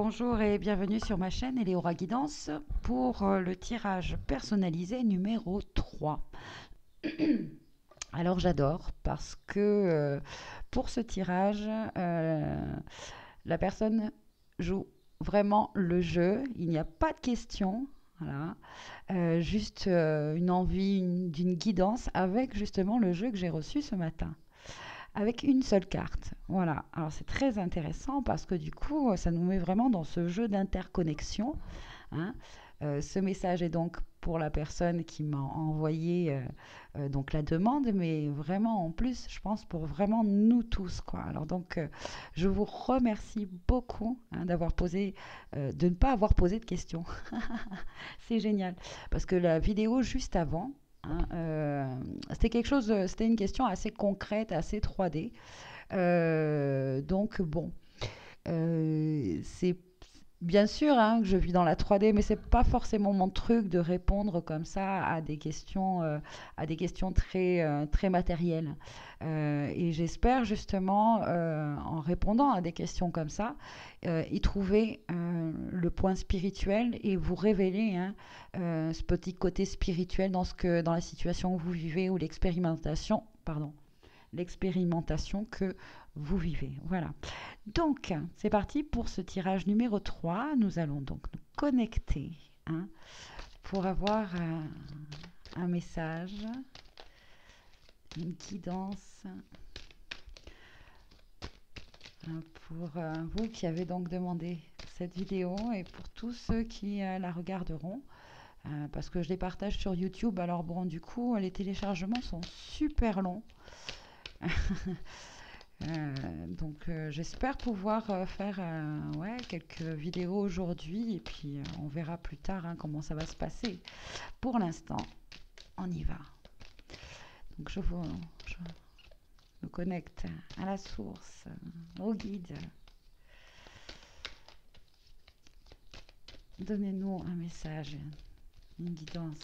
Bonjour et bienvenue sur ma chaîne Eleora Guidance pour le tirage personnalisé numéro 3. Alors j'adore parce que pour ce tirage, la personne joue vraiment le jeu. Il n'y a pas de questions. Voilà. Juste une envie d'une guidance avec justement le jeu que j'ai reçu ce matin avec une seule carte. Voilà. Alors c'est très intéressant parce que du coup, ça nous met vraiment dans ce jeu d'interconnexion, hein. Ce message est donc pour la personne qui m'a envoyé donc la demande, mais vraiment en plus, je pense pour vraiment nous tous, quoi. Alors donc, je vous remercie beaucoup d'avoir posé, de ne pas avoir posé de questions. C'est génial parce que la vidéo juste avant, hein, c'était quelque chose, c'était une question assez concrète, assez 3D. Donc bon, c'est bien sûr que je vis dans la 3D, mais c'est pas forcément mon truc de répondre comme ça à des questions très, très matérielles. Et j'espère justement, en répondant à des questions comme ça, y trouver le point spirituel et vous révéler ce petit côté spirituel dans la situation que vous vivez ou l'expérimentation que vous vivez. Voilà. Donc, c'est parti pour ce tirage numéro 3. Nous allons donc nous connecter pour avoir un message, une guidance pour vous qui avez donc demandé cette vidéo et pour tous ceux qui la regarderont. Parce que je les partage sur YouTube. Alors bon, du coup, les téléchargements sont super longs. Donc j'espère pouvoir faire quelques vidéos aujourd'hui et puis on verra plus tard comment ça va se passer. Pour l'instant, on y va. Donc je me connecte à la source, au guide. Donnez-nous un message, une guidance.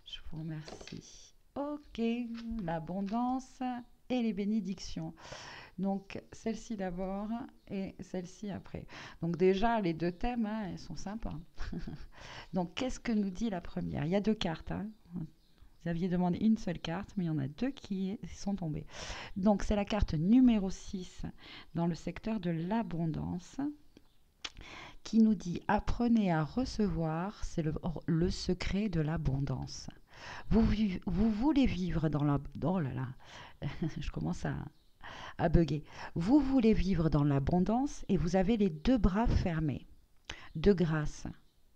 Je vous remercie. Ok, l'abondance et les bénédictions. Donc celle-ci d'abord et celle-ci après. Donc déjà les deux thèmes, elles sont sympas. Donc qu'est-ce que nous dit la première? Il y a deux cartes. Vous aviez demandé une seule carte, mais il y en a deux qui sont tombées. Donc c'est la carte numéro 6 dans le secteur de l'abondance qui nous dit apprenez à recevoir, c'est le secret de l'abondance. Vous voulez vivre dans la... Oh là là, je commence à bugger. Vous voulez vivre dans l'abondance et vous avez les deux bras fermés. De grâce,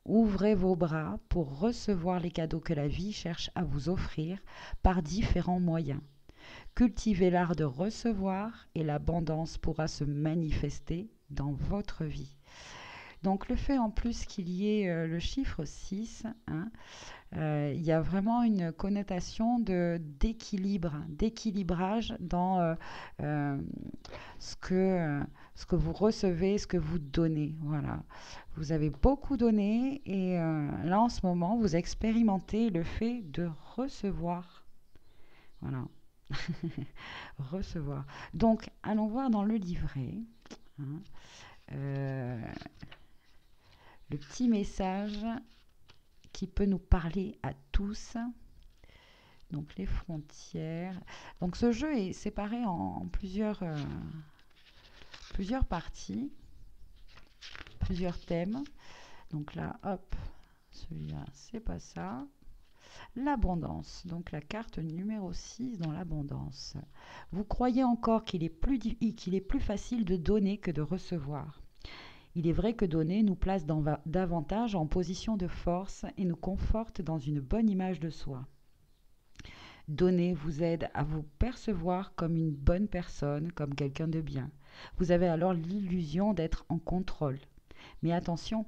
ouvrez vos bras pour recevoir les cadeaux que la vie cherche à vous offrir par différents moyens. Cultivez l'art de recevoir et l'abondance pourra se manifester dans votre vie. Donc le fait en plus qu'il y ait le chiffre 6, il y a vraiment une connotation d'équilibrage dans ce que vous recevez, ce que vous donnez. Voilà. Vous avez beaucoup donné et là en ce moment, vous expérimentez le fait de recevoir. Voilà. Recevoir. Donc, allons voir dans le livret. Le petit message qui peut nous parler à tous. Donc les frontières. Donc ce jeu est séparé en plusieurs parties, plusieurs thèmes. Donc là, hop, celui-là, c'est pas ça. L'abondance, donc la carte numéro 6 dans l'abondance. Vous croyez encore qu'il est plus facile de donner que de recevoir. Il est vrai que donner nous place davantage en position de force et nous conforte dans une bonne image de soi. Donner vous aide à vous percevoir comme une bonne personne, comme quelqu'un de bien. Vous avez alors l'illusion d'être en contrôle. Mais attention,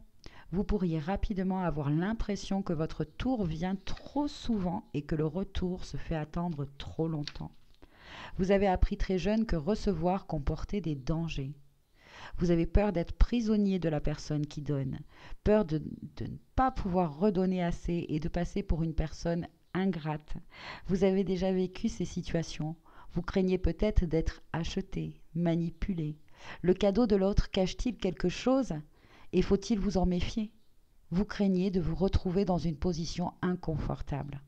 vous pourriez rapidement avoir l'impression que votre tour vient trop souvent et que le retour se fait attendre trop longtemps. Vous avez appris très jeune que recevoir comportait des dangers. Vous avez peur d'être prisonnier de la personne qui donne, peur de ne pas pouvoir redonner assez et de passer pour une personne ingrate. Vous avez déjà vécu ces situations. Vous craignez peut-être d'être acheté, manipulé. Le cadeau de l'autre cache-t-il quelque chose? Et faut-il vous en méfier? Vous craignez de vous retrouver dans une position inconfortable.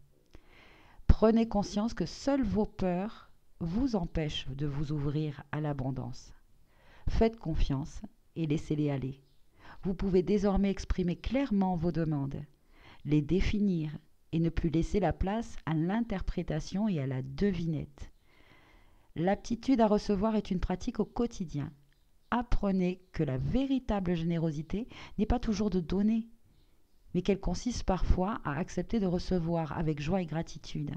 Prenez conscience que seules vos peurs vous empêchent de vous ouvrir à l'abondance. Faites confiance et laissez-les aller. Vous pouvez désormais exprimer clairement vos demandes, les définir et ne plus laisser la place à l'interprétation et à la devinette. L'aptitude à recevoir est une pratique au quotidien. Apprenez que la véritable générosité n'est pas toujours de donner, mais qu'elle consiste parfois à accepter de recevoir avec joie et gratitude.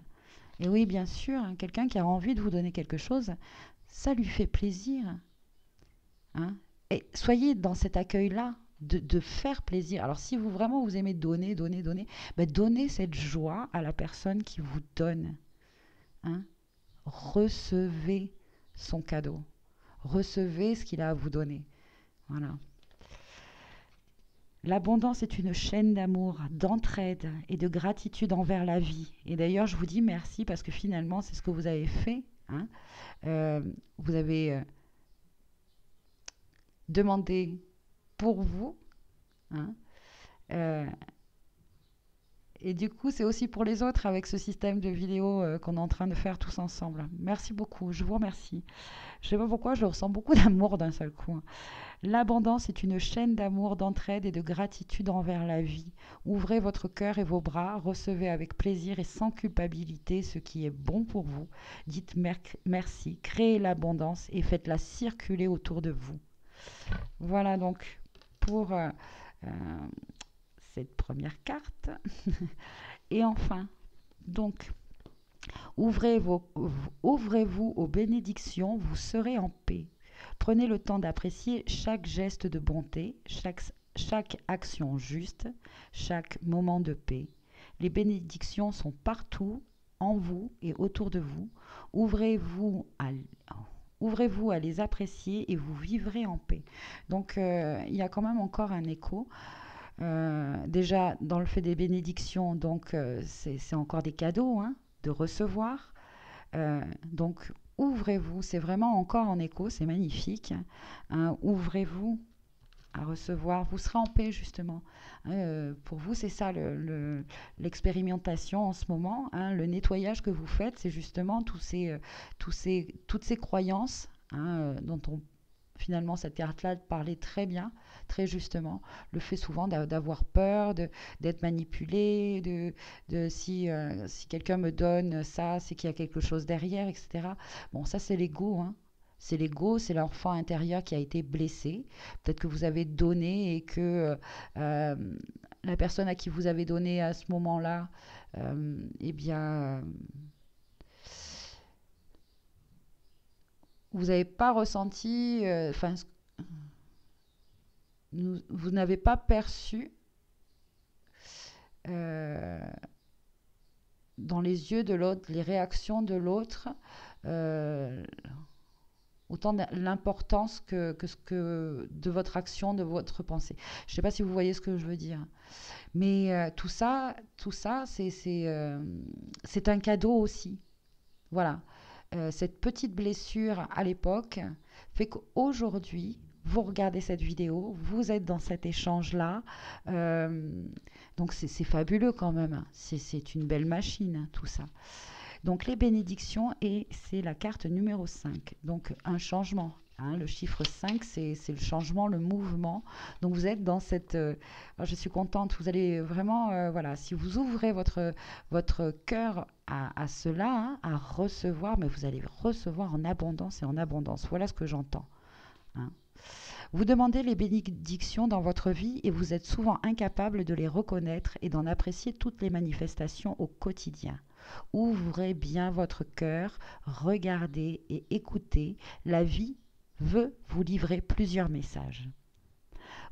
Et oui, bien sûr, hein, quelqu'un qui a envie de vous donner quelque chose, ça lui fait plaisir. Hein. Et soyez dans cet accueil-là, de faire plaisir. Alors si vous vraiment vous aimez donner, ben donnez cette joie à la personne qui vous donne. Hein. Recevez son cadeau. Recevez ce qu'il a à vous donner. Voilà. L'abondance est une chaîne d'amour, d'entraide et de gratitude envers la vie. Et d'ailleurs, je vous dis merci parce que finalement, c'est ce que vous avez fait. Hein. Vous avez demandé pour vous. Hein. Et du coup, c'est aussi pour les autres avec ce système de vidéos qu'on est en train de faire tous ensemble. Merci beaucoup, je vous remercie. Je ne sais pas pourquoi, je ressens beaucoup d'amour d'un seul coup. L'abondance est une chaîne d'amour, d'entraide et de gratitude envers la vie. Ouvrez votre cœur et vos bras, recevez avec plaisir et sans culpabilité ce qui est bon pour vous. Dites merci, créez l'abondance et faites-la circuler autour de vous. Voilà donc pour cette première carte. Et enfin, donc, ouvrez-vous aux bénédictions, vous serez en paix. Prenez le temps d'apprécier chaque geste de bonté, chaque action juste, chaque moment de paix. Les bénédictions sont partout, en vous et autour de vous. Ouvrez-vous à les apprécier et vous vivrez en paix. Donc, il y a quand même encore un écho. Déjà, dans le fait des bénédictions, donc c'est encore des cadeaux hein, de recevoir. Donc, ouvrez-vous, c'est vraiment encore en écho, c'est magnifique. Hein, ouvrez-vous à recevoir, vous serez en paix justement. Pour vous, c'est ça l'expérimentation en ce moment. Hein, le nettoyage que vous faites, c'est justement toutes ces croyances hein, dont on finalement cette carte-là parlait très bien, très justement, le fait souvent d'avoir peur, d'être manipulé, si quelqu'un me donne ça, c'est qu'il y a quelque chose derrière, etc. Bon, ça c'est l'ego, hein. C'est l'ego, c'est l'enfant intérieur qui a été blessé. Peut-être que vous avez donné et que la personne à qui vous avez donné à ce moment-là, eh bien, vous n'avez pas ressenti, vous n'avez pas perçu dans les yeux de l'autre, les réactions de l'autre, autant l'importance que de votre action, de votre pensée. Je ne sais pas si vous voyez ce que je veux dire. Mais tout ça c'est un cadeau aussi. Voilà. Cette petite blessure à l'époque fait qu'aujourd'hui, vous regardez cette vidéo, vous êtes dans cet échange-là. Donc c'est fabuleux quand même. C'est une belle machine, tout ça. Donc les bénédictions, et c'est la carte numéro 5. Donc un changement. Hein, le chiffre 5, c'est le changement, le mouvement. Donc vous êtes dans cette... je suis contente, vous allez vraiment... voilà, si vous ouvrez votre cœur à cela, hein, à recevoir, mais vous allez recevoir en abondance et en abondance. Voilà ce que j'entends. Hein. Vous demandez les bénédictions dans votre vie et vous êtes souvent incapable de les reconnaître et d'en apprécier toutes les manifestations au quotidien. Ouvrez bien votre cœur, regardez et écoutez. La vie veut vous livrer plusieurs messages.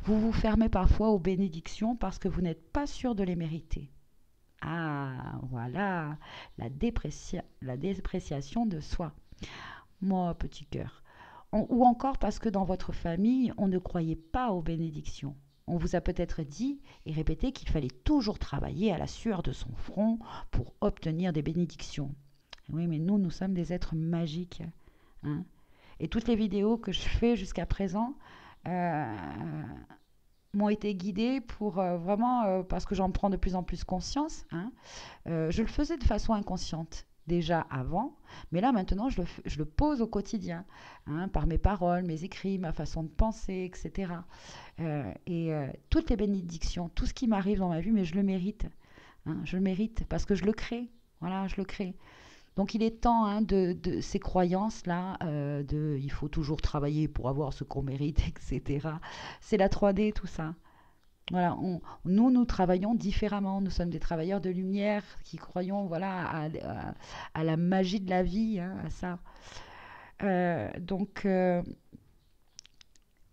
Vous vous fermez parfois aux bénédictions parce que vous n'êtes pas sûr de les mériter. Ah, voilà, la dépréciation de soi. Moi, petit cœur. Ou encore parce que dans votre famille, on ne croyait pas aux bénédictions. On vous a peut-être dit et répété qu'il fallait toujours travailler à la sueur de son front pour obtenir des bénédictions. Oui, mais nous sommes des êtres magiques. Hein. Et toutes les vidéos que je fais jusqu'à présent, m'ont été guidées pour vraiment, parce que j'en prends de plus en plus conscience, hein. Je le faisais de façon inconsciente déjà avant, mais là maintenant je le pose au quotidien, hein, par mes paroles, mes écrits, ma façon de penser, etc. Toutes les bénédictions, tout ce qui m'arrive dans ma vie, mais je le mérite, hein, je le mérite parce que je le crée. Voilà, je le crée. Donc il est temps, hein, de ces croyances-là, il faut toujours travailler pour avoir ce qu'on mérite, etc. C'est la 3D, tout ça. Voilà, nous travaillons différemment. Nous sommes des travailleurs de lumière qui croyons, voilà, à la magie de la vie, hein, à ça. Donc,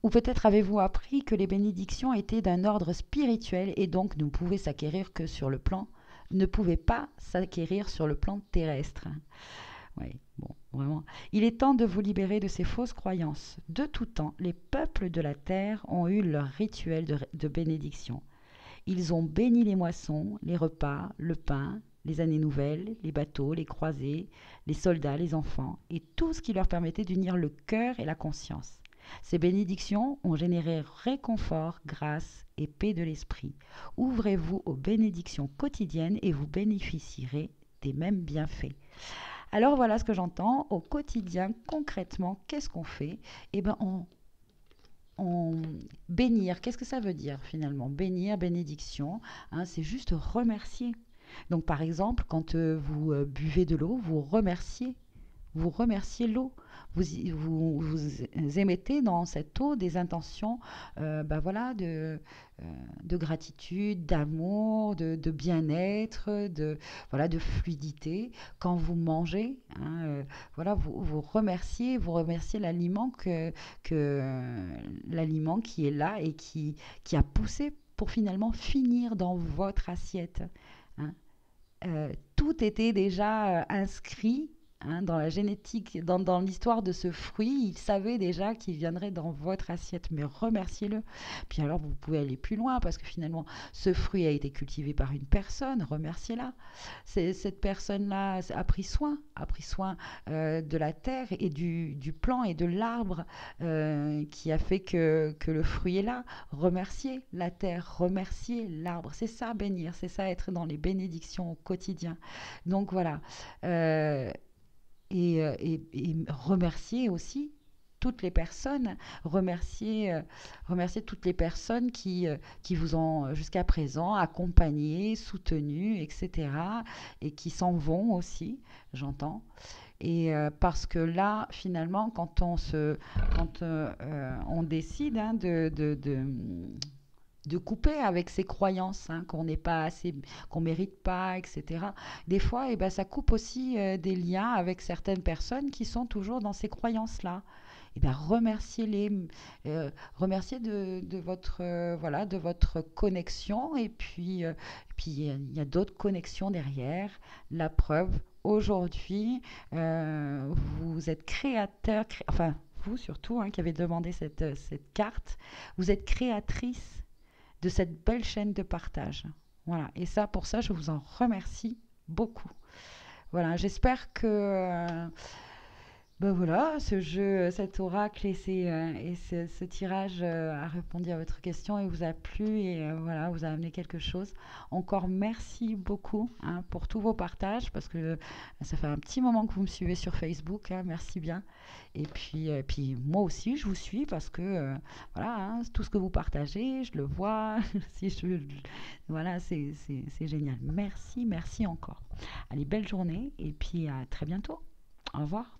ou peut-être avez-vous appris que les bénédictions étaient d'un ordre spirituel et donc ne pouvaient pas s'acquérir sur le plan terrestre. Oui, bon, vraiment. Il est temps de vous libérer de ces fausses croyances. De tout temps, les peuples de la terre ont eu leur rituel de bénédiction. Ils ont béni les moissons, les repas, le pain, les années nouvelles, les bateaux, les croisés, les soldats, les enfants, et tout ce qui leur permettait d'unir le cœur et la conscience. Ces bénédictions ont généré réconfort, grâce et paix de l'esprit. Ouvrez-vous aux bénédictions quotidiennes et vous bénéficierez des mêmes bienfaits. Alors voilà ce que j'entends au quotidien, concrètement, qu'est-ce qu'on fait? Eh bien, on bénir, qu'est-ce que ça veut dire finalement? Bénir, bénédiction, hein, c'est juste remercier. Donc par exemple, quand vous buvez de l'eau, vous remerciez l'eau. Vous émettez dans cette eau des intentions, ben voilà, de gratitude, d'amour, de bien-être, voilà, de fluidité. Quand vous mangez, hein, voilà, vous remerciez l'aliment qui est là et qui a poussé pour finalement finir dans votre assiette, hein. Tout était déjà inscrit, hein, dans la génétique, dans l'histoire de ce fruit. Il savait déjà qu'il viendrait dans votre assiette, mais remerciez-le. Puis alors, vous pouvez aller plus loin, parce que finalement, ce fruit a été cultivé par une personne, remerciez-la. Cette personne-là a pris soin de la terre et du plant et de l'arbre qui a fait que le fruit est là. Remerciez la terre, remerciez l'arbre. C'est ça, bénir, c'est ça, être dans les bénédictions au quotidien. Donc voilà. Euh, et remercier aussi toutes les personnes, remercier toutes les personnes qui vous ont jusqu'à présent accompagné, soutenu, etc. et qui s'en vont aussi, j'entends. Parce que là, finalement, quand on décide, hein, de couper avec ses croyances, hein, qu'on n'est pas assez, qu'on mérite pas, etc. Des fois, eh ben, ça coupe aussi des liens avec certaines personnes qui sont toujours dans ces croyances-là. Eh ben, remerciez-les, remerciez de votre, voilà, de votre connexion. Et puis il y a d'autres connexions derrière. La preuve, aujourd'hui, vous êtes créateur, enfin, vous surtout, hein, qui avez demandé cette carte, vous êtes créatrice de cette belle chaîne de partage. Voilà. Et ça, pour ça, je vous en remercie beaucoup. Voilà. J'espère que ben voilà, ce jeu, cet oracle et ce tirage a répondu à votre question et vous a plu et voilà, vous a amené quelque chose. Encore merci beaucoup, hein, pour tous vos partages parce que ça fait un petit moment que vous me suivez sur Facebook, hein, merci bien. Et puis moi aussi, je vous suis parce que voilà, hein, tout ce que vous partagez, je le vois. Si voilà, c'est génial. Merci, merci encore. Allez, belle journée et puis à très bientôt. Au revoir.